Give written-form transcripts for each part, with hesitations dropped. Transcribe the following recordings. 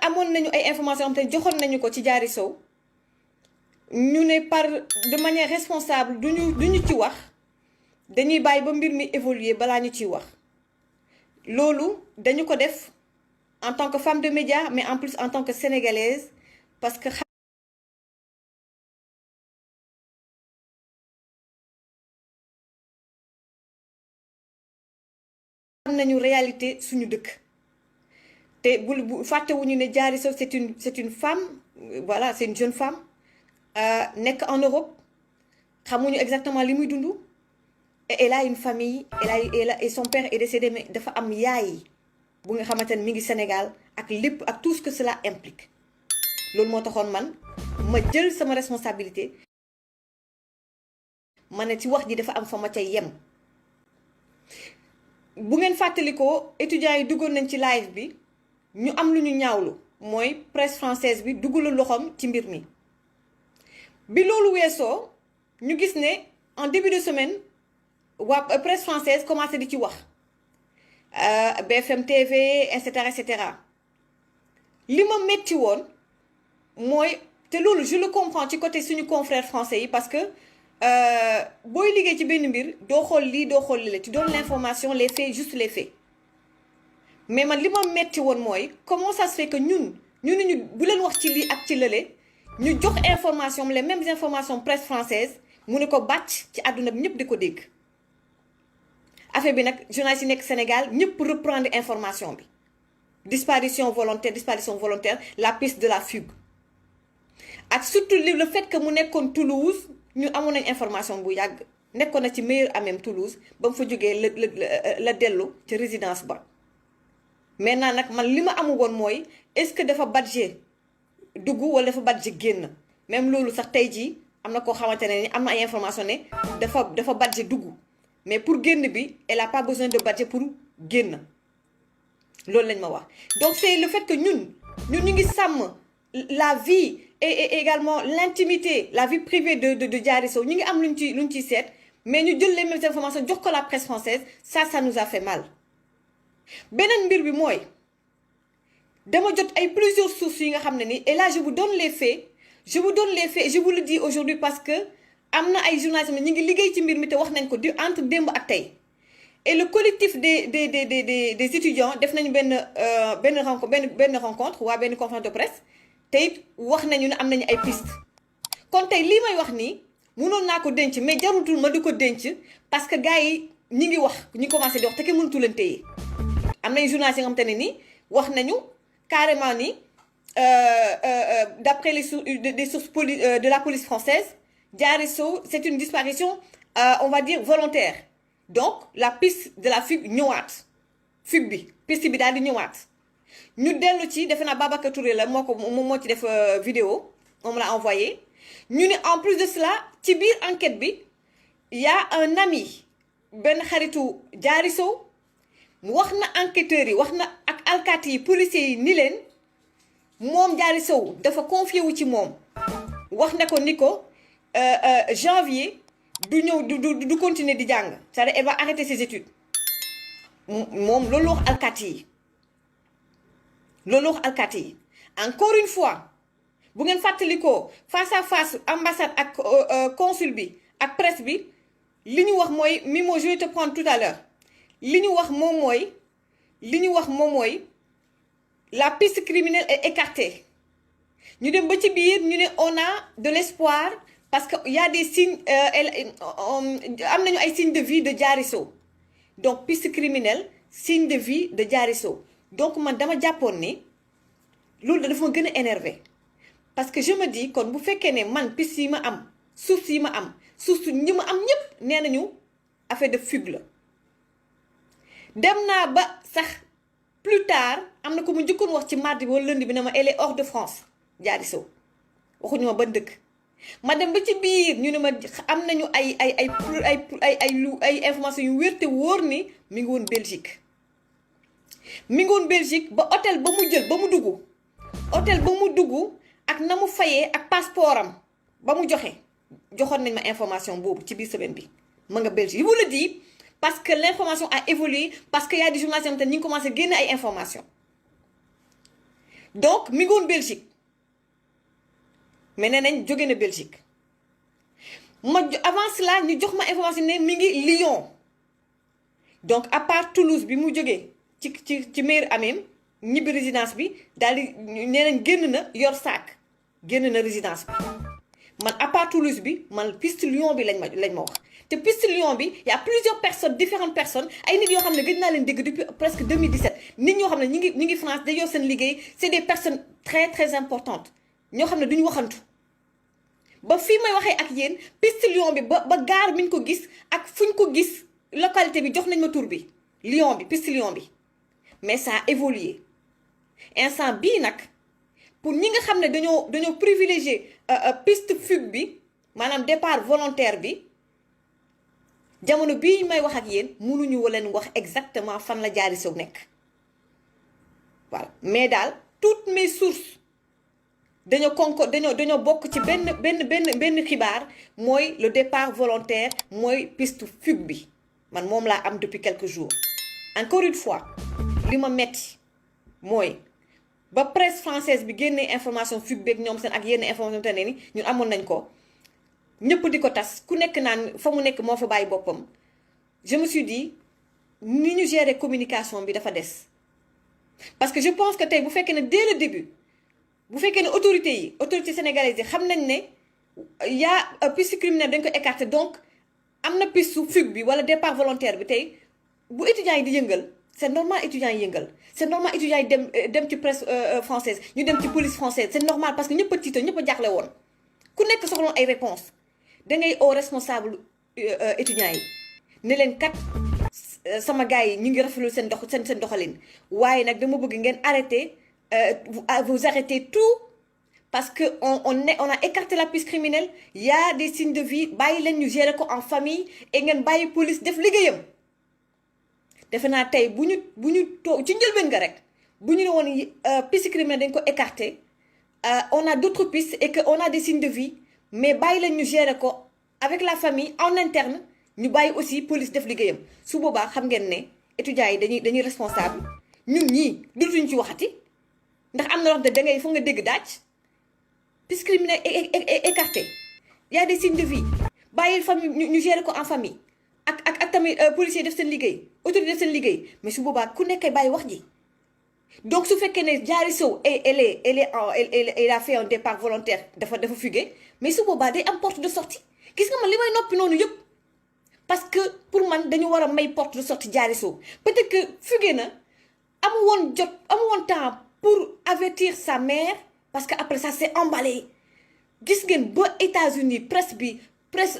amoon nañu ay information am te joxoon nañu ko ci Diary Sow ñu ne par de manière responsable duñu ci wax dañuy bàyyi ba mbir mi évoluer balaa ñu ciy wax loolu dañu ko def en tant que femme de média mais en plus en tant que sénégalaise parce que xam nañu réalité suñu dëkk te bu fàttewuñu ne Diary Sow c'est une femme voilà c'est une jeune femme nekk en Europe xamuñu exactement li muy dund et elle a une famille et son père est décédé mais dafa am yaay bu nga xamante ne mi ngi Sénégal ak lépp ak tout ce que cela implique loolu moo taxoon man ma jël sama responsabilité ma ne ci wax ji dafa am fa ma ca yem. bu ngeen fàttalikoo étudiants yi duggoon nañ ci live bi ñu am lu ñu ñaawlu mooy presse française bi duggalu loxoom ci mbir mi bi loolu weesoo ñu gis ne en début de semaine waa presse française commencé di ci wax BFM TV et cetera li ma metti woon mooy te loolu je le comprends ci côté suñu confrères français yi parce que booy liggéey ci benn mbir doo xool lii doo xool lii tu donnes l'information les faits juste les faits mais man li ma metti woon mooy comment ça se fait que ñun bu leen wax ci lii ak ci lële ñu jox information les mêmes informations presse française mu ne ko bàcc ci àdduna bi ñëpp di ko dégg affaire bi nag journaliste yi nekk Sénégal ñëpp reprendre information bi disparition volontaire la piste de la fugue ak surtout le fait que mu nekkoon Toulouse ñu amoon nañ information bu yàgg nekkoon na ci meilleur à même Toulouse ba mu fa jógee la dellu ci résidence ba maintenant nag man li ma amu woon mooy est-ce que dafa badge dugg wala dafa badge génn même loolu sax tey jii am na koo xamante ne ni am na ay information ne dafa badge dugg mais pour génn bi elle a pas besoin de badge pour génn loolu lañ ma wax donc c'est le fait que ñun ñu ngi sàmm la vie et également l'intimité la vie privée de Diary Sow ñu ngi am luñ ciy seet mais ñu jël les mêmes informations jox ko la presse française ça nous a fait mal beneen mbir bi mooy dama jot ay plusieurs sources yi nga xam ne ni et là je vous donne les faits et je vous le dis aujourd'hui parce que am na ay journalistes ñu ngi liggéey ci mbir mi te wax nañ ko entre démb ak tey et le collectif des étudiants def nañu benn rencontre waa benn conférence de presse te it wax nañu ne am nañu ay piste kon tey lii may wax nii mënoon naa ko denc mais jarutul ma di ko denc parce que gars yi ñi ngi wax ñi commencé di wax te kenn mënutu leen téye am nañu journalistes yi nga xamante ne ni wax nañu carrément ni d'après des sources de la police française Diary Sow c'est une disparition on va dire volontaire donc la piste de la fugue ñëwaat fugue bi piste bi daal di ñëwaat ñu dellu ci defe naa Babacar Touré la moo ci def vidéo moom la envoyé ñu ne en plus de cela ci biir enquête bi y a un ami benn xaritu Diary Sow wax na enquêteurs yi wax na ak alkaati yi policiers yi ni leen moom Diary Sow dafa confié wu ci moom wax na ko ni ko janvier du continuer di jàng c'est-à-dire elle va arrêter ses études moom loolu wax alkaati yi encore une fois bu ngeen fàttalikoo face à face ambassade ak consul bi ak presse bi li ñu wax mooy Mimo je vais te prendre tout à l'heure li ñu wax moom mooy la piste criminelle est écartée ñu dem ba ci biir ñu ne on a de l'espoir parce que y a des signes am nañu ay signes de vie de Diary Sow donc piste criminelle signe de vie de Diary Sow donc man dama jàppoon ni loolu dafa ma gën a énervé parce que je me dis kon bu fekkee ne man piste yi ma am source yi ma am source ñi ma am ñëpp nee nañu affaire de fugue la dem naa ba sax plus tard am na ko mu njëkkoon wax ci mardi bi wala lundi bi ne ma elle est hors de France Diary Sow waxuñu ma ban dëkk ma dem ba ci biir ñu ne ma am nañu ay information yu wér te wóor ni mi ngi woon Belgique ba hôtel ba mu jël ba mu dugg ak na mu fayee ak passeport am ba mu joxoon nañ ma information boobu ci biir semaine bi ma nga Belgique je vous le dis parce que l'information a évolué parce que y a des journalistes yoo xam te ñu ngi commencé génne ay information donc mi ngi woon Belgique mais nee nañ jóge na Belgique avant cela ñu jox ma information ne mi ngi Lyon donc à part Toulouse bi mu jógee ci meilleur amem ñibbi résidence bi daal di nee nañ génn na yor saak génn na résidence bi man à part Toulouse bi man piste Lyon bi lañ ma wax te piste Lyon bi y a plusieurs personnes différentes personnes ay nit yoo xam ne gëj naa leen dégg depuis presque 2017 nit ñoo xam ne ñi ngi France dañoo seen liggéey c'est des personnes très très importantes ñoo xam ne duñu waxantu ba fii may waxee ak yéen piste Lyon bi ba gaar mi ñu ko gis ak fu ñu ko gis localité bi jox nañ ma tur bi Lyon bi piste Lyon bi mais ça a évolué instant bii nag pour ñi nga xam ne dañoo privilégier piste fugue bi maanaam départ volontaire bi jamono bii may wax ak yéen mënuñu leen wax exactement fan la Diary Sow nekk voilà mais daal toutes mes sources dañoo bokk ci benn xibaar mooy le départ volontaire mooy piste fugue bi man moom laa am depuis quelques jours encore une fois li ma metti mooy ba presse française bi génnee information fugue beeg ñoom seen ak yenn information te ne ni ñun amoon nañ ko ñëpp di ko tas ku nekk naan fa mu nekk moo fa bàyyi boppam je me suis dit ni ñu gérer communication bi dafa des parce que je pense que tey bu fekkee ne dès le début bu fekkee ne autorités sénégalaises yi xam nañ ne yaa piste criminelle dañ ko écarter donc am na piste su fugue bi wala départ volontaire bi tey bu étudiants yi di yëngal c'est normal étudiants yi yëngal c'est normal étudiants yi dem ci presse française ñu dem ci police française c'est normal parce que ñëpp a tiitoon ñëpp a jaaxle woon ku nekk soxloon ay réponses dangay au responsable étudiants yi ne leen kat sama gars yi ñu ngi rafetlu seen doxalin waaye nag dama bëgg ngeen arrêter vous arrêtez tout parce que on a écarté la piste criminelle il y a des signes de vie bàyyi leen ñu gérer ko en famille et ngeen bàyyi police def liggéeyam defe naa tey bu ñu toog ci njëlbeen nga rek bu ñu ne woon piste criminelle dañ ko écarté on a d'autres pistes et que on a des signes de vie mais bàyyi leen ñu gérer ko avec la famille en interne ñu bàyyi aussi police def liggéeyam su boobaa xam ngeen ne étudiants yi dañuy responsable ñun ñii dootuñu ci waxati ndax am na loo xam ne dangay foog nga dégg daaj piste criminelle écarté y a des signes de vie bàyyi famille ñu gérer ko en famille ak tamit policier def seen liggéey autorité def seen liggéey mais su boobaa ku nekkee bàyyi wax ji donc su fekkee ne Diary Sow elle a fait un départ volontaire dafa fugué mais su boobaa day am porte de sortie gis nga man li may noppi noonu yëpp parce que pour man dañu war a may porte de sortie Diary Sow peut-être que fugué na amu woon temps pour avertir sa mère parce que après ça c'est emballé gis ngeen ba États-Unis presse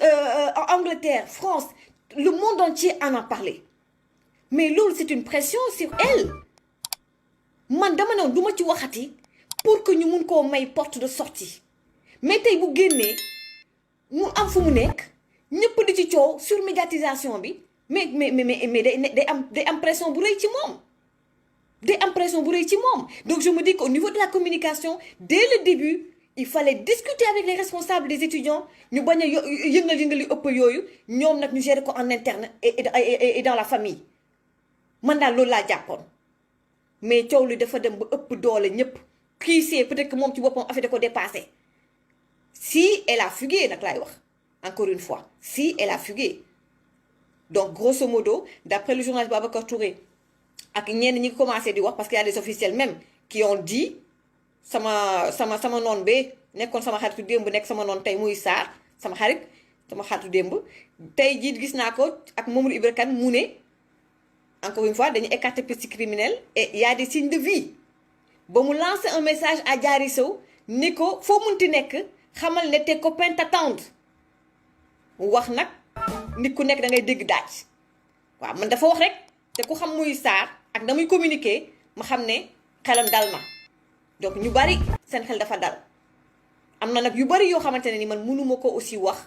Angleterre France le monde entier en a parlé mais loolu c'est une pression sur elle man dama ne du ma ci waxati pour que ñu mun koo may porte de sortie mais tey bu génnee mu am fu mu nekk ñëpp di ci coow sur médiatisation bi mais day am pression bu rëy ci moom donc je me dis qu'au niveau de la communication dès le début il fallait discuter avec les responsables des étudiants ñu bañ a yëngal yu ëpp yooyu ñoom nag ñu gérer ko en interne et dans la famille man daal loolu laa jàppoon mais coow li dafa dem ba ëpp doole ñëpp kii c'est peut-être que moom ci boppam affaire da ko dépassé si elle a fugué nag laay wax encore une fois si elle a fugué donc grosso modo d'après le journaliste Babacar Touré ak ñenn ñi commencé di wax parce qu'il y a des officiels même qui ont dit sama noon be nekkoon sama xaritu démb nekk sama noon tey muy Sarr sama xaritu démb tey jii gis naa ko ak Mamadou Ibra Kane mu ne encore une fois dañuy écarter piste criminelle et il y a des signes de vie ba mu lancer un message à Diary Sow ni ko foo munti nekk xamal ne tes copains t'attendent wax nag nit ku nekk da ngay dégg daaj waaw man dafa wax rek te ku xam muy Sarr ak damuy communiquer ma xam ne xelam dal na donc ñu bari seen xel dafa dal am na nag yu bari yoo xamante ne ni man mënuma ko aussi wax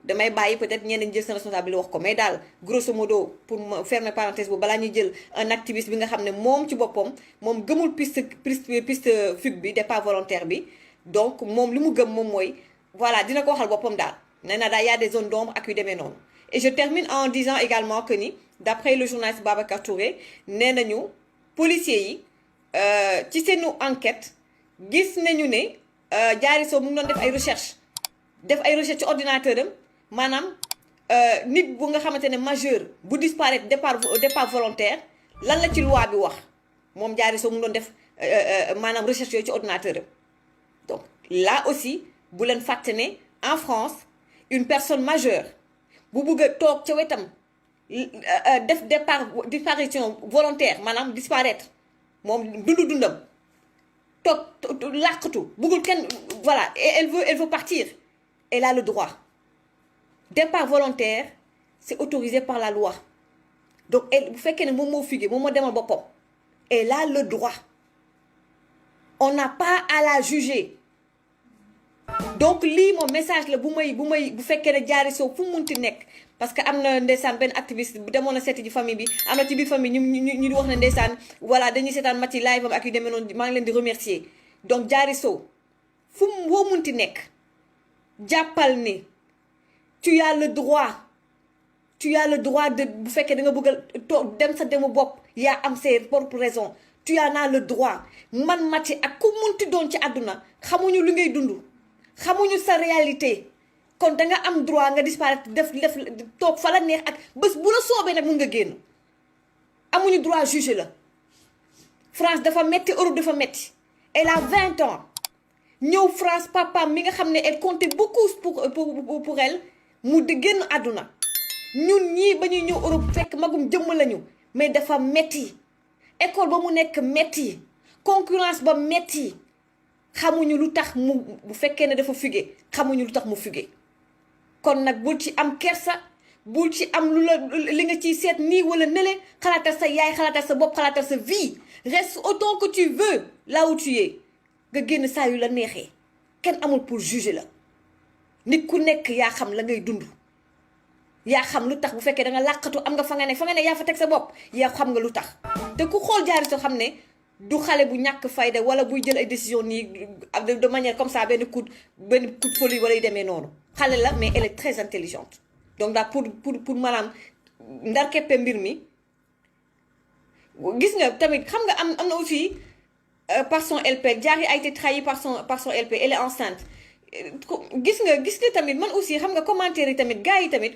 damay bàyyi peut-être ñeneen jël seen responsabilité wax ko mais daal grosso modo pour ma fermer parenthèse bu balaa ñuy jël un activiste bi nga xam ne moom ci boppam moom gëmul piste fugue bi départ volontaire bi donc moom li mu gëm moom mooy voilà dina ko waxal boppam daal nee na daal y a des zones d'ombre ak yu demee noonu. Et je termine en disant également que ni d'après le journaliste Babacar Touré nee nañu policiers yi ci seenu enquête gis nañu ne Diary Sow mu ngi doon def ay recherche ci ordinateur am maanaam nit bu nga xamante ne majeur bu disparaître départ volontaire lan la ci loi bi wax moom Diary Sow mu ngi doon def maanaam recherche yooyu ci ordinateur am donc là aussi bu leen fàtte ne en France une personne majeure bu bëgg a toog ca wetam def disparition volontaire maanaam disparaître moom dundam toog làqatu bëggul kenn voilà et elle veut partir elle a le droit départ volontaire c'est autorisé par la loi donc bu fekkee ne moom moo figé moom moo demal boppam elle a le droit on n'a pas à la juger donc lii moom message la bu fekkee ne Diary Sow fu mu munti nekk parce que am na ndeysaan benn activiste bu demoon na seeti ji famille bi am na ci biir famille ñu di wax ne ndeysaan voilà dañuy seetaan Maty live am ak yu demee noonu maa ngi leen di remercier donc Diary Sow fu mu woo munti nekk jàppal ni tu as le droit de bu fekkee da nga bëgg a toog dem sa demu bopp yaa am ses propres raisons tu en as le droit man Maty ak ku munti doon ci àdduna xamuñu lu ngay dund xamuñu sa réalité kon da nga am droit nga disparaître def toog fa la neex ak bés bu la soobee nag mun nga génn amuñu droit juger la France dafa metti Europe dafa metti elle a 20 ans ñëw France papaam mi nga xam ne elle comptait beaucoup pour elle mu di génn àdduna ñun ñii ba ñuy ñëw Europe fekk magum jëmm lañu mais dafa metti école ba mu nekk metti concurrence ba metti xamuñu lu tax mu bu fekkee ne dafa fugué xamuñu lu tax mu fugué kon nag bul ci am kersa bul ci am li nga ciy seet nii wala nele xalaatal sa yaay xalaatal sa bopp xalaatal sa vie reste autant que tu veux là où tu es nga génn saa yu la neexee kenn amul pour juger la nit ku nekk yaa xam la ngay dund yaa xam lu tax bu fekkee da nga làqatu am nga fa nga ne yaa fa teg sa bopp yaa xam nga lu tax te ku xool Diary Sow xam ne du xale bu ñàkk fayda wala buy jël ay décision nii de manière comme ça benn coup de folie wala yu demee noonu xale la mais elle est très intelligente donc daal pour maanaam ndar keppe mbir mi gis nga tamit xam nga am na aussi par son LP Diary a été trahi par son LP elle est enceinte gis nga tamit man aussi xam nga commentaire yi tamit gars yi tamit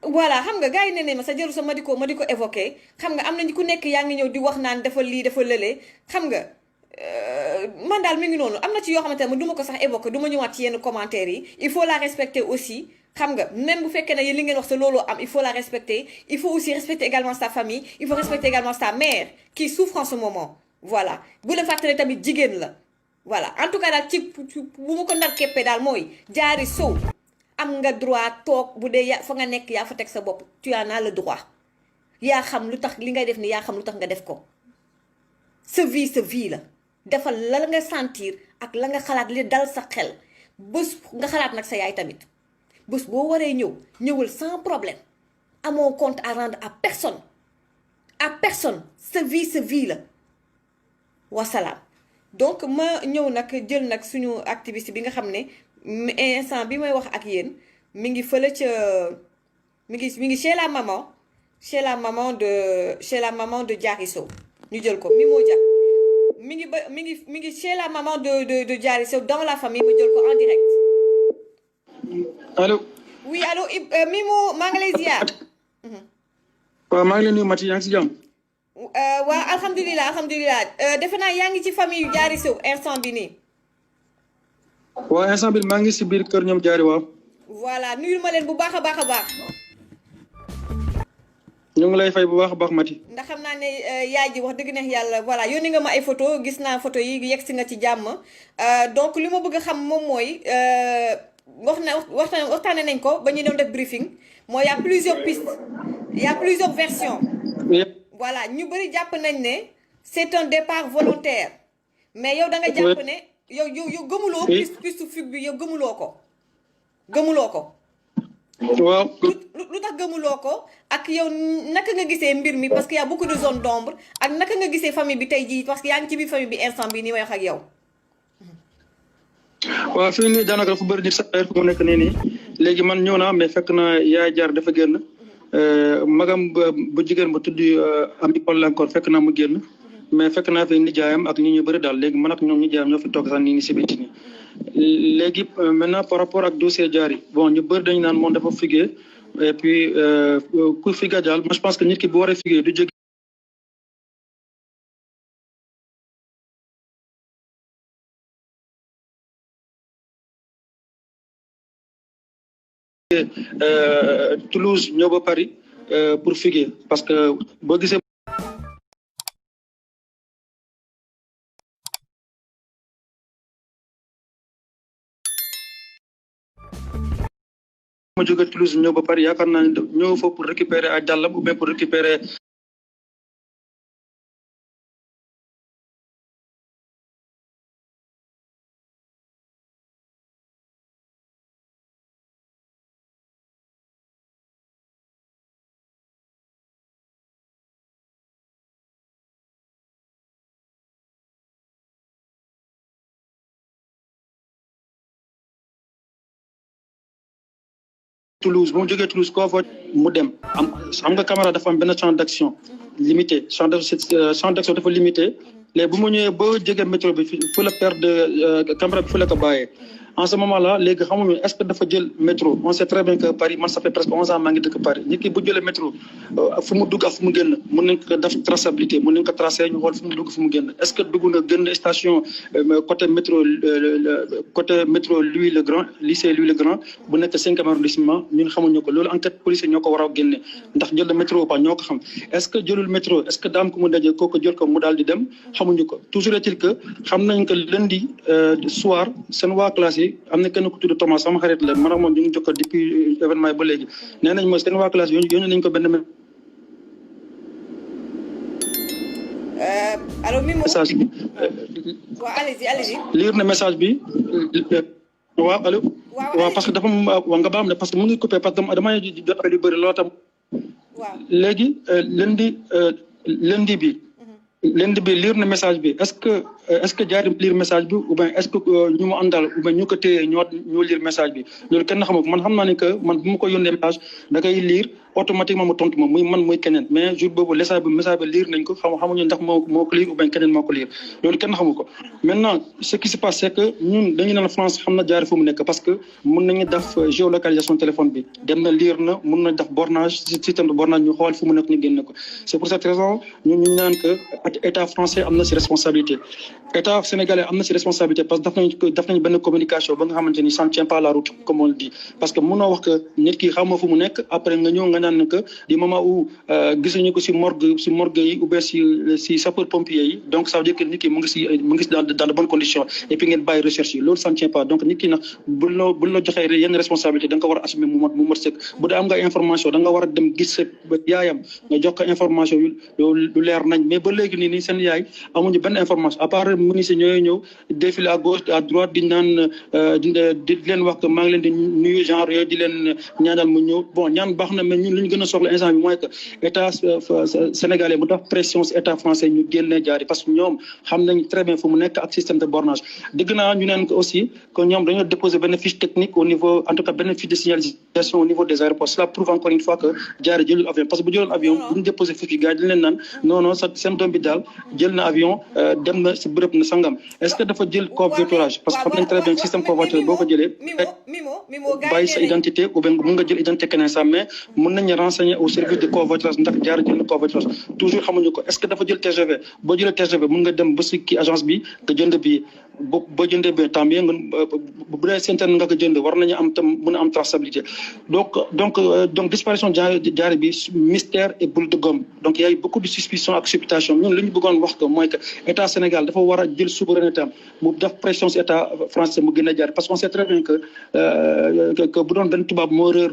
voilà xam nga gars yi ne ma sa jëru sa ma di ko évoqué xam nga am nañu ku nekk yaa ngi ñëw di wax naan dafa lii dafa lële xam nga man daal mi ngi noonu am na ci yoo xamante ne du ma ko sax évoqué du ma ñëwaat ci yenn commentaires yi il faut la respecter aussi xam nga même bu fekkee ne li ngeen wax sa looloo am il faut la respecter il faut aussi respecter également sa famille il faut respecter également sa mère qui souffre en ce moment voilà bu leen fàttali tamit jigéen la voilà en tout cas daal ci bu ma ko nar keppee daal mooy Diary Sow am nga droit toog bu dee fa nga nekk yaa fa teg sa bopp tu en as le droit yaa xam lu tax li ngay def ni yaa xam lu tax nga def ko sa vie la defal la nga sentir ak la nga xalaat li dal sa xel bés nga xalaat nag sa yaay tamit bés boo waree ñëwal sans problème amoo compte à rendre à personne sa vie la wasalaam donc ma ñëw nag jël nag suñu activiste bi nga xam ne instant bi may wax ak yéen mi ngi fële ca mi ngi chez la maman de Diary Sow ñu jël ko mi moo jàpp mi ngi chez la maman de Diary Sow dans la famille ma jël ko en direct. allo. oui allo Mimo maa ngi lay ziar. waaw maa ngi leen nuyu Maty yaa ngi si jàmm. waaw alhamdulilah defe naa yaa ngi ci famille yu Diary Sow instant bi nii. waaw instant bi maa ngi si biir kër ñoom Diary waaw. voilà nuyul ma leen bu baax a baax a baax. ñu ngi lay fay bu baax a baax Maty. ndax xam naa ne yaay ji wax dëgg neex yàlla voilà yónni nga ma ay photo gis naa photo yi yegg si nga ci jàmm donc li ma bëgg a xam moom mooy waxtaane nañ ko ba ñu doon def briefing mooy y a plusieurs pistes y a plusieurs versions. voilà ñu bëri jàpp nañ ne c'est un départ volontaire mais yow da nga jàpp ne yow gëmuloo piste fugue bi yow gëmuloo ko waaw lu tax gëmuloo ko ak yow naka nga gisee mbir mi parce que y a beaucoup de zones d'ombre ak naka nga gisee famille bi tey jii parce que yaa ngi ci biir famille bi instant bi nii may wax ak yow. waaw fii nii daanaka dafa bëri nit sax fu mu nekk nii léegi man ñëw naa mais fekk na yaay jaar dafa génn magam bu jigéen ba tudd Ami Polle encore fekk naa mu génn mais fekk naa fi nijaayam ak ñi ñu bëri daal léegi man ak ñoom nijaayam ñoo fi toog sax nii si biti nii léegi maintenant par rapport ak dossier Diary bon ñu bëri dañu naan moom dafa figé et puis ku figé daal moi je pense que nit ki bu waree figé du jóge Toulouse ñëw ba Paris pour figuer parce que boo gisee ma jóge Toulouse ñëw ba Paris yaakaar naa ne ñëw fa pour récupérer ay dàllam ou bien pour récupérer Toulouse bu mu jógee Toulouse koo fa mu dem am xam nga caméra dafa am benn champ d'action limité champ d'action dafa limité léegi bu mu ñëwee ba jógee métro bi fu la perdre caméra bi fu la ko bàyyee en ce moment là léegi xamuñu est-ce que dafa jël métro on sait très bien que Paris man ça fait presque 11 ans maa ngi dëkk Paris nit ki bu jëlee métro fu mu dugg ak fu mu génn mën nañ ko def traçabilité mën nañ ko tracé ñu xool fu mu dugg fu mu génn est-ce que dugg na génn station côté métro Louis le Grand lycée Louis le Grand bu nekk 5e arrondissement ñun xamuñu ko loolu enquête policier ñoo ko war a génne ndax jël na métro pas ñoo ko xam est-ce que jëlul métro est-ce que daam ko mu daje kooku jël ko mu daal di dem xamuñu ko toujours est-il que xam nañ que lundi soir seen waa classe yi am na kenn ku tudd Thomas sama xarit la man ak moom ñu ngi jokkoo depuis événement yi ba léegi nee nañ mooy seen waa classe yónnee nañ ko benn allo Mimo message bi. waaw allez-y. lire na message bi waaw allo. waaw parce que dafa wax nga baam ne parce que mu ngi coupé parce que dama jot lu bëri loo tam. waaw léegi lundi bi. lundi bi lire na message bi est-ce que Diary lire message bi ou bien est-ce que ñu mu àndal ou bien ñu ko téye ñoo lire message bi loolu kenn xamul man xam naa ne que man bu ma ko yónnee message da koy lire automatiquement mu tontu ma muy man muy keneen mais jour boobu message bi lire nañ ko xamuñu ndax moo ko lire ou bien keneen moo ko lire loolu kenn xamu ko maintenant ce qui se passe c'est que ñun dañu naan France xam na Diary fu mu nekk parce que mën nañu def géolocalisation téléphone bi dem na lire na mën na def bornage système de bornage ñu xool fu mu nekk ñu génne ko c'est pour cette raison ñun ñu naan que état français am na ci responsabilité état sénégalais am na ci responsabilité parce que daf nañ benn communication ba nga xamante ni ça ne tient pas la route comme on le dit parce que mënoo wax que nit ki xamoo fu mu nekk après nga ñëw nga naan que du moment où gisuñu ko ci morgue yi ou bien ci sapeur pompier yi donc ça veut dire que nit ki mu ngi dans de bonnes conditions et puis ngeen bàyyi recherche yi loolu ça ne tient pas donc nit ki nag buñ la joxee yenn responsabilité da nga ko war a assumer mu mat sëkk bu dee am nga information da nga war a dem gis sa yaayam nga jox ko information yu lu leer nañ mais ba léegi nii seen yaay amuñu benn information à part ministre ñooy ñëw défilé à gauche à droite di naan di leen wax que maa ngi leen di nuyu genre yooyu di leen ñaanal mu ñëw bon ñaan baax na mais ñun li ñu gën a soxla instant bi mooy que état sénégalais mu def pression si état français ñu génnee Diary parce que ñoom xam nañ très bien fu mu nekk ak système de bornage dégg naa ñu neen ko aussi que ñoom dañoo déposer benn fiche technique au niveau en tout cas benn fiche de signalisation au niveau des aéroports cela prouve encore une fois que Diary jëlul avion parce que bu jëloon avion bu ñu déposer fiche bi gars yi dañ leen naan non seen doom bi daal jël na avion dem na si bërëb na sangam est-ce que dafa jël covoiturage parce que xam nañ très bien système covoiturage boo ko jëlee bàyyi sa identité ou bien mun nga jël identité keneen sax mais mun nañu renseigner au service de covoiturage ndax Diary jël na covoiturage toujours xamuñu ko est-ce que dafa jël TGV boo jëlee TGV mun nga dem ba si kii agence bi nga jënd bi boo jëndee bi tant bien nga bu dee seen nga ko jënd war nañu am tam mën a am traçabilité donc disparition Diary bi mystère et boule de gomme donc y a eu beaucoup de suspicion ak supputation ñun li ñu bëggoon wax ko mooy que état Sénégal dafa war a jël souveraineté am mu def pression si état français mu gën a Diary parce qu'on sait très bien que bu doon benn tubaab moo réer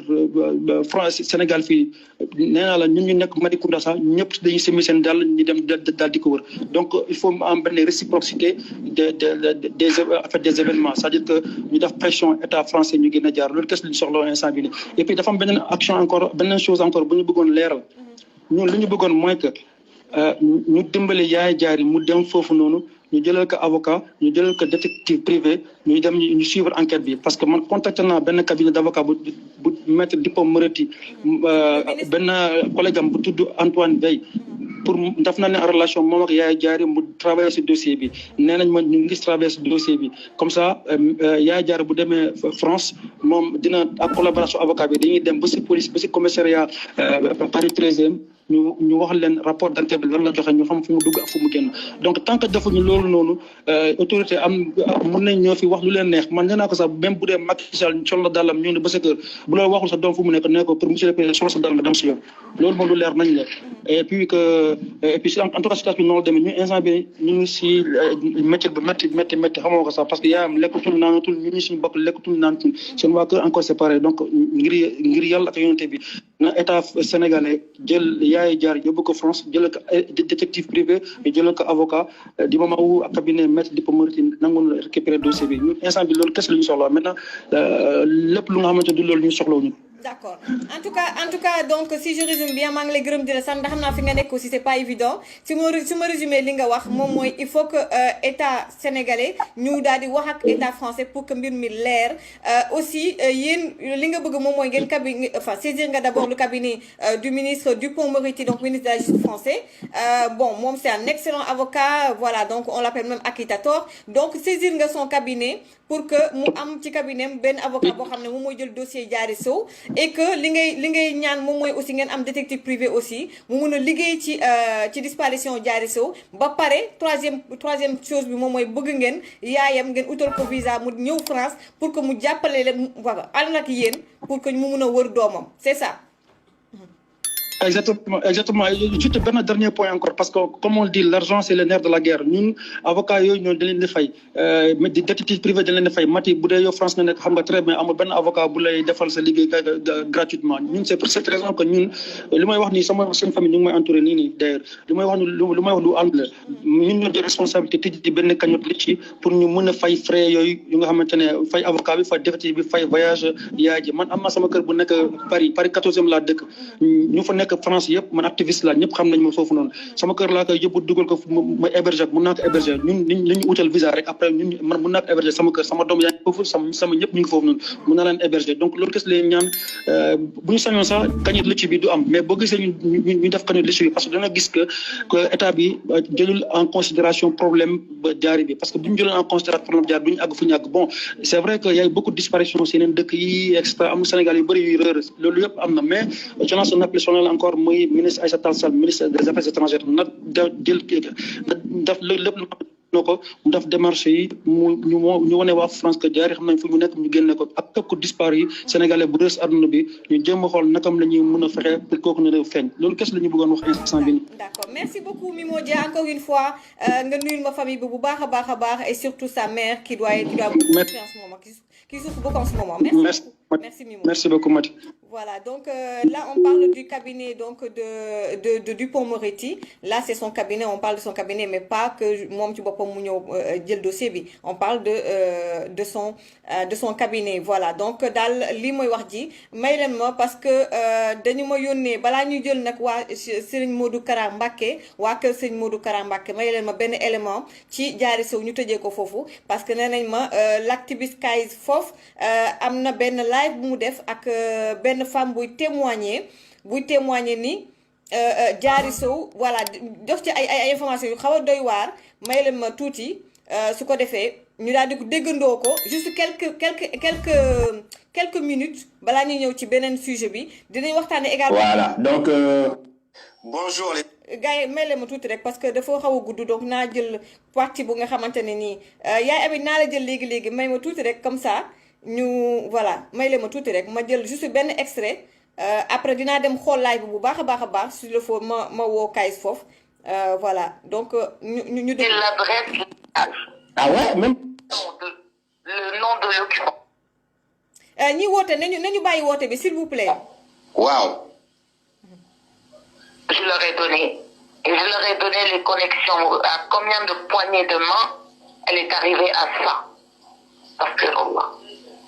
France Sénégal fii nee naa la ñun ñu nekk Malicounda sax ñëpp dañuy semi seen dal ñu dem daal di ko wër donc il faut am benn réciprocité des événements c'est-à-dire que ñu def pression état français ñu gën a Diary loolu kese la ñu soxla instant bi nii et puis dafa am beneen action encore beneen chose encore bu ñu bëggoon leeral ñun li ñu bëggoon mooy que ñu dimbale yaay Diary mu dem foofu noonu ñu jëlal ko avocat ñu jëlal ko détective privé ñu dem ñu suivre enquête bi parce que man contacté naa benn cabinet d'avocat bu maître Dippo Moretti benn collègue am bu tudd Antoine Bey pour def na ne en relation moom ak Yaya Diarra mu travailler si dossier bi nee nañ ma ñu ngi travailler si dossier bi comme ça Yaya Diarra bu demee France moom dina ak collaboration avocat bi dañuy dem ba si police ba si commissariat Paris 13e ñu wax leen rapport d'enquête bi lan la joxe ñu xam fu mu dugg ak fu mu génn donc tant que defuñu loolu noonu autorité mën nañ ñoo fi wax lu leen neex man nee naa ko sax même bu dee Macky Sall sol la dàllam ñu ne ba sa kër bu la waxul sa doom fu mu nekk nee ko pour monsieur le président sol sa dàll nga dem si yoon loolu moom lu leer nañ la et puis en tout cas situation bi noonu la demee ñu instant bi ñu ngi si métier bi métti xamoo ko sax parce que yaayam lekkatul naanatul ñu ngi suñu bopp lekkatul naanatul seen waa kër encore séparé donc ngir yàlla ak yonente bi na état sénégalais jël Yaya Diarra yóbbu ko France jëlal ko détective privé jëlal ko avocat di moment wu cabinet maître Dupond-Moretti nangu na récupérer dossier bi ñun instant bi loolu kese la ñu soxla maintenant lépp lu nga xamante du loolu ñu soxlawuñu. D'accord. En tout cas, donc, si je résume bien, je vais vous dire que c'est pas évident. Si je résume li nga wax, il faut que l'État sénégalais nous dadi wax ak l'État français pour que mbir mi leer. Aussi, yeen li nga bëgg mom moy ngeen cabinet enfin saisir nga d'abord le cabinet du ministre Dupond-Moretti, donc ministre de la Justice français. Bon, mom c'est un excellent avocat, voilà, donc on l'appelle même acquittator. Donc saisir nga son cabinet pour que mu am ci cabinet ben avocat bo xamné mom moy jël dossier Diarra Sow et que li ngay ñaan mom moy aussi ngeen am détective privé aussi mu mëna liggéey ci disparition Diarra Sow ba paré troisième chose bi mom moy bëgg ngeen yaayam ngeen utal ko visa mu ñëw France pour que mu jappalé leen voilà ànd ak yéen pour que mu mëna wër doomam c'est ça. Exactement. Juste un dernier point encore, parce que comme on dit, l'argent c'est le nerf de la guerre. Nous, avocats, nous avons des failles. Mais des détectives privés de failles. Mati, Boudayo, France, nous avons très bien. Nous avons un avocat qui a fait sa ligue gratuitement. C'est pour cette raison que nous, le moyen où nous sommes une famille, nous sommes entourés d'ailleurs. Le moyen où nous avons des responsabilités de benn cagnotte pour nous mener failles frais, nous avons maintenant failles avocat, failles détective, failles voyage. Man, amma sama kër bu nekk Paris 14e la dëkk ñu fa nekk France yëpp man activiste la ñëpp xam nañ ma foofu noonu sama kër laa koy yóbbu dugal ko ma héberger mun naa ko héberger ñun li ñu utal visa rek après ñun man mun naa ko héberger sama kër sama doom yaa ngi foofu sama ñëpp ñu ngi foofu noonu mun naa leen héberger donc loolu kese leen ñaan bu ñu sañoon sax cagnotte litchi bi du am mais boo gisee ñu def cagnotte litchi bi parce que da nga gis que état bi jëlul en considération problème ba Diarra bi parce que bu ñu jëloon en considération problème Diarra du ñu àgg fu ñu àgg bon c'est vrai que y a beaucoup de disparitions si yeneen dëkk yi et cetera am Sénégal yu bëri yuy réer loolu yëpp am na mais je lance un appel solennel encore muy ministre Aïssata Tall Sall ministre des affaires étrangères na jël def lépp lu noo ko mu def démarche yi ñu wane waa France que Diarra xam nañ fu mu nekk ñu génne ko ak képp ku disparu yi sénégalais bu rës àdduna bi ñu jéem a xool nakam la ñuy mën a fexe pour kooku ne feeñ loolu kese la ñu bëggoon wax instant bi. D'accord, merci beaucoup Mimo Dia encore une fois nga nuyul ma famille bi bu baax a baax et surtout sa mère qui doit beaucoup souffrir en ce moment qui souffre beaucoup en ce moment. Merci Mimo. Merci beaucoup Mati. Voilà, donc là on parle du cabinet donc de Dupond-Moretti. Là c'est son cabinet, on parle de son cabinet mais pas que moom ci boppam mu ñëw jël dossier bi. On parle de son cabinet. Voilà. Donc daal li mooy wax ji may leen ma parce que dañu ma yónnee balaa ñuy jël nag waa Serigne Modou Kara Mbacké waa kër Serigne Modou Kara Mbacké may leen ma benn élément ci Diarra Sow ñu tëjee ko foofu parce que nee nañ ma l'activiste Kayz Fof am na benn live bu mu def ak benn femme buy témoigner ni Diarra Sow voilà jox ci ay informations yu xaw a doy waar may leen ma tuuti su ko defee ñu daal di ko déggandoo ko juste quelques minutes balaa ñuy ñëw ci beneen sujet bi dinañ waxtaanee également. Voilà donc bonjour les. gars yi may leen ma tuuti rek parce que dafa xaw a gudd donc naa jël partie bu nga xamante ne nii yaay Abi naa la jël léegi may ma tuuti rek comme ça. ñu voilà may leen ma tuuti rek ma jël juste benn extrait après dinaa dem xool live bu baax a baax s'il le faut ma woo Kayz Fof voilà donc ñu déglu l'adresse. Ah ouais même. Le nom de l'occupant. ñi woote nañu bàyyi woote bi s'il vous plaît. Waaw. Je leur ai donné les connexions à combien de poignées de main elle est arrivée à ça. Astaghfirullah.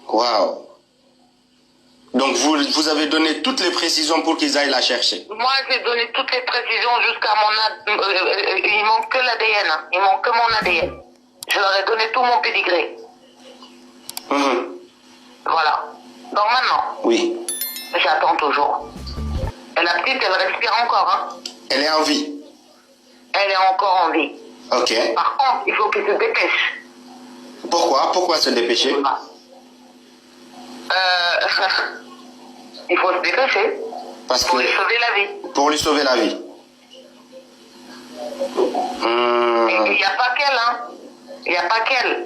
Wow. Donc vous avez donné toutes les précisions pour qu'ils aillent la chercher. Moi j'ai donné toutes les précisions jusqu'à mon il manque que l'ADN, hein. Il manque que mon ADN. Je leur ai donné tout mon pédigré. Voilà. Donc maintenant. Oui. J'attends toujours. Et la petite elle respire encore, hein. Elle est en vie. elle est encore en vie. Ok. Par contre, il faut qu'il se dépêche. Pourquoi se dépêcher? Il faut se dépêcher. Pour lui sauver la vie. Pour lui sauver la vie. Il n'y a pas qu'elle, hein. Il n'y a pas qu'elle.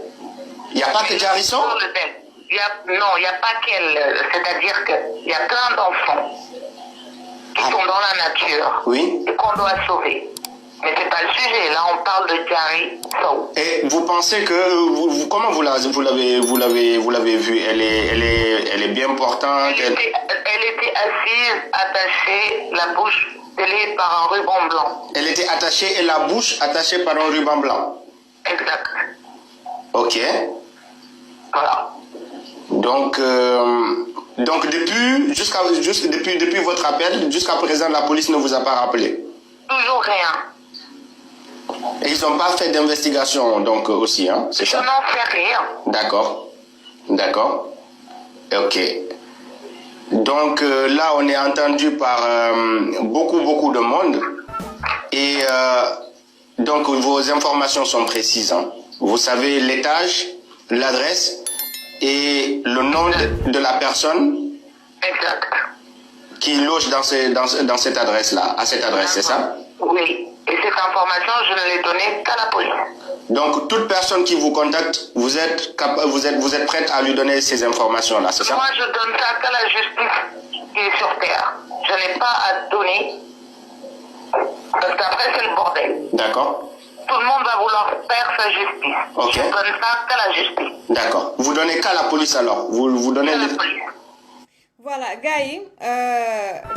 Il n'y a pas que Jarison? Non, il n'y a pas qu'elle. C'est-à-dire qu'il y a plein d'enfants qui sont dans la nature. Oui. Et qu'on doit sauver. Mais c'est pas le sujet. Là, on parle de Diary Sow. Et vous pensez que comment vous l'avez vue? Elle est bien portante. Elle était assise, attachée, la bouche scellée par un ruban blanc. Elle était attachée et la bouche attachée par un ruban blanc. Exact. Ok. Voilà. Donc depuis votre appel, jusqu'à présent, la police ne vous a pas rappelé? Toujours rien. Et ils n'ont pas fait d'investigation, donc aussi, hein, c'est ça? Je n'en sais rien. D'accord. D'accord. Ok. Donc là, on est entendu par beaucoup de monde. Et donc, vos informations sont précises. Hein. Vous savez l'étage, l'adresse et le nom de la personne Exact. qui loge dans cette adresse-là, à cette adresse, c'est ça? Oui. Et cette information, je ne l'ai donnée qu'à la police. Donc, toute personne qui vous contacte, vous êtes prête à lui donner ces informations-là, c'est ça? Moi, je donne ça qu'à la justice qui est sur terre. Je n'ai pas à donner, parce qu'après, c'est le bordel. D'accord. Tout le monde va vouloir faire sa justice. Ok. Je donne ça qu'à la justice. D'accord. Vous donnez qu'à la police alors? Vous donnez... Qu'à la police. Voilà gars yi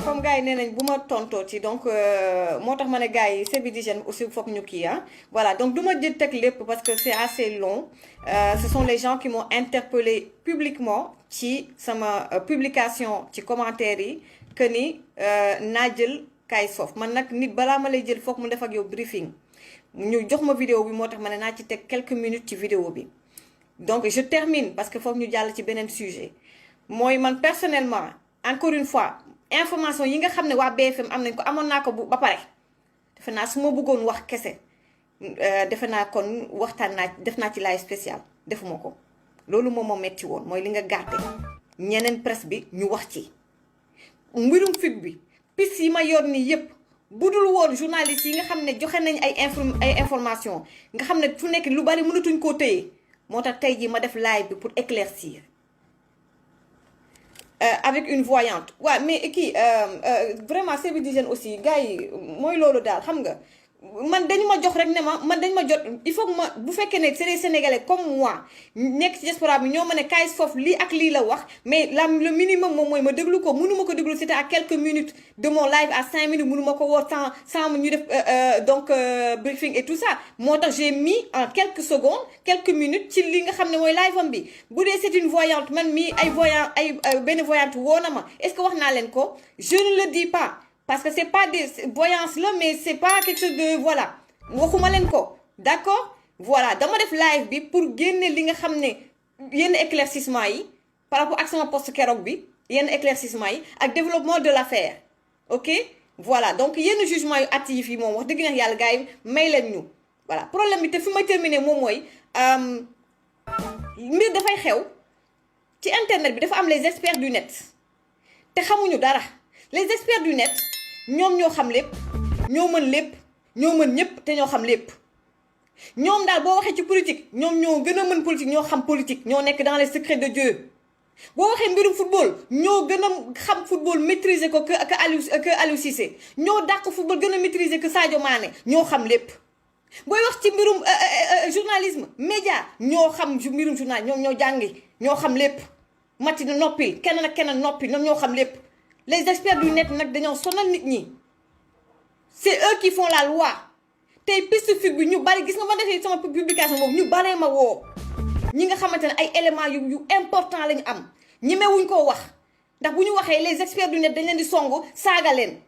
comme gars yi nee nañ bu ma tontoo ci donc moo tax ma ne gars yi service d'hygiène aussi foog ñu kii ah voilà donc du ma jël teg lépp parce que c'est assez long ce sont les gens qui m'ont interpellé publiquement ci sama publication ci commentaire yi que ni naa jël Kayz-Fof man nag nit balaa ma lay jël foog mu def ak yow briefing ñu jox ma vidéo bi moo tax ma ne naa ci teg quelques minutes ci vidéo bi donc je termine parce que foog ñu jàll ci beneen sujet mooy man personnellement encore une fois information yi nga xam ne waa BFM am nañ ko amoon naa ko ba pare defe naa su ma bëggoon wax kese defe naa kon waxtaan naa def naa ci live spécial defuma ko loolu moom moo metti woon mooy li nga gàtte ñeneen presse bi ñu wax ci mbirum FIC bi piste yi ma yor nii yépp budul woon journaliste yi nga xam ne joxe nañ ay information nga xam ne fu nekk lu bari mënatuñ koo téye moo tax tey jii ma def live bi pour éclaircir avec une voyante waaw mais kii vraiment service d'hygiène aussi gars yi mooy loolu daal xam nga man dañu ma jox rek ne ma man dañ ma jot il faut que ma bu fekkee ne c'est des Sénégalais comme moi nekk ci diaspora bi ñoo ma ne Kayz-Fof lii ak lii la wax mais le minimum moom mooy ma déglu ko mënuma ko déglu c'était à quelques minutes de mon live à 5 minutes mënuma ko woo sans ñu def donc briefing et tout ça moo tax j'ai mis en quelques secondes quelques minutes ci li nga xam ne mooy live am bi bu dee c'est une voyante man mii benn voyante woo na ma est-ce que wax naa leen ko je ne le dis pas parce que c'est pas des voyances là mais c'est pas quelque chose de voilà waxuma leen ko d'accord voilà dama def live bi pour génne li nga xam ne yenn éclaircissement yi par rapport ak sama post keroog bi yenn éclaircissement yi ak développement de l'affaire ok voilà donc yenn jugement yu hâtif yi moom wax dëgg neex yàlla gars yi may leen ñu voilà problème bi te fi may terminer moom mooy mbir dafay xew ci internet bi dafa am les experts du net te xamuñu dara les experts du net ñoom ñoo xam lépp ñoo mën ñëpp te ñoo xam lépp ñoom daal boo waxee ci politique ñoom ñoo gën a mën politique ñoo xam politique ñoo nekk dans les secrets de Dieu boo waxee mbirum football ñoo gën a xam football maîtriser ko que Aliou Cissé ñoo dàq football gën a maîtriser que Sadio Mané ñoo xam lépp booy wax ci mbirum journalisme média ñoo xam mbirum journal ñoo jàngi ñoo xam lépp matti na noppil kenn nag kenn noppi ñoom ñoo xam lépp les experts du net nag dañoo sonal nit ñi c'est eux qui font la loi tey piste FIC bi ñu bari gis nga ma defee sama publication boobu ñu baree ma woo ñi nga xamante ne ay éléments yu important lañu am ñemewuñ koo wax ndax bu ñu waxee les experts du net dañ leen di songu saaga leen